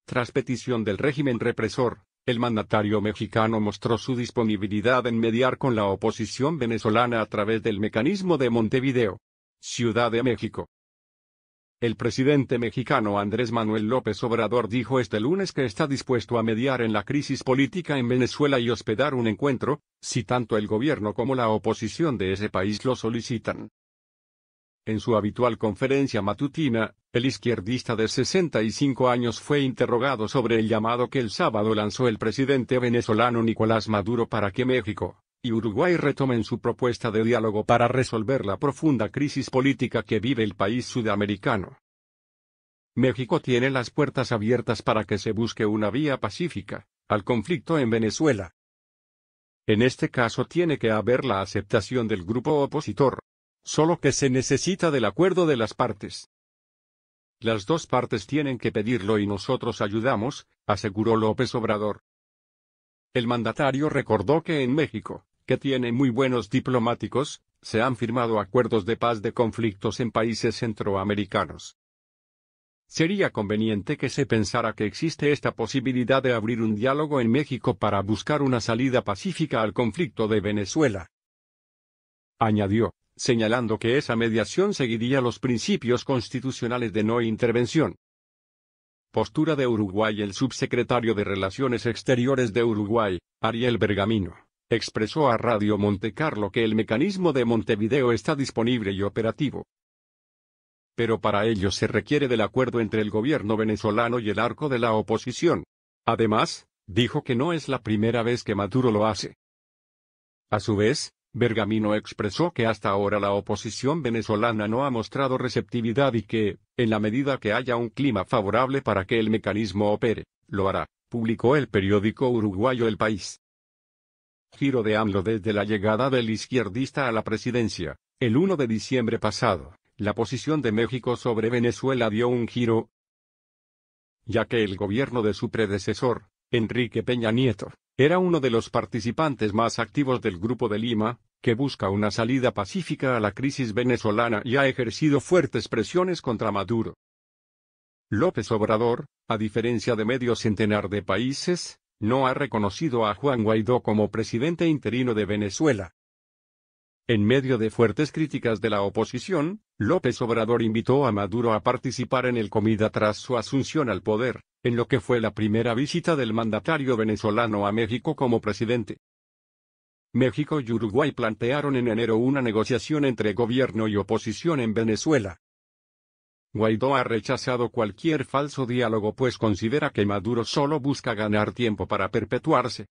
Tras petición del régimen represor, el mandatario mexicano mostró su disponibilidad en mediar con la oposición venezolana a través del mecanismo de Montevideo, Ciudad de México. El presidente mexicano Andrés Manuel López Obrador dijo este lunes que está dispuesto a mediar en la crisis política en Venezuela y hospedar un encuentro, si tanto el gobierno como la oposición de ese país lo solicitan. En su habitual conferencia matutina, el izquierdista de 65 años fue interrogado sobre el llamado que el sábado lanzó el presidente venezolano Nicolás Maduro para que México y Uruguay retomen su propuesta de diálogo para resolver la profunda crisis política que vive el país sudamericano. México tiene las puertas abiertas para que se busque una vía pacífica al conflicto en Venezuela. En este caso tiene que haber la aceptación del grupo opositor. Solo que se necesita del acuerdo de las partes. Las dos partes tienen que pedirlo y nosotros ayudamos, aseguró López Obrador. El mandatario recordó que en México, que tiene muy buenos diplomáticos, se han firmado acuerdos de paz de conflictos en países centroamericanos. Sería conveniente que se pensara que existe esta posibilidad de abrir un diálogo en México para buscar una salida pacífica al conflicto de Venezuela. Añadió, señalando que esa mediación seguiría los principios constitucionales de no intervención. Postura de Uruguay. El subsecretario de Relaciones Exteriores de Uruguay, Ariel Bergamino, expresó a Radio Montecarlo que el mecanismo de Montevideo está disponible y operativo. Pero para ello se requiere del acuerdo entre el gobierno venezolano y el arco de la oposición. Además, dijo que no es la primera vez que Maduro lo hace. A su vez, Bergamino expresó que hasta ahora la oposición venezolana no ha mostrado receptividad y que, en la medida que haya un clima favorable para que el mecanismo opere, lo hará, publicó el periódico uruguayo El País. Giro de AMLO desde la llegada del izquierdista a la presidencia, el 1 de diciembre pasado, la posición de México sobre Venezuela dio un giro, ya que el gobierno de su predecesor, Enrique Peña Nieto, era uno de los participantes más activos del Grupo de Lima, que busca una salida pacífica a la crisis venezolana y ha ejercido fuertes presiones contra Maduro. López Obrador, a diferencia de medio centenar de países, no ha reconocido a Juan Guaidó como presidente interino de Venezuela. En medio de fuertes críticas de la oposición, López Obrador invitó a Maduro a participar en el comida tras su asunción al poder, en lo que fue la primera visita del mandatario venezolano a México como presidente. México y Uruguay plantearon en enero una negociación entre gobierno y oposición en Venezuela. Guaidó ha rechazado cualquier falso diálogo pues considera que Maduro solo busca ganar tiempo para perpetuarse.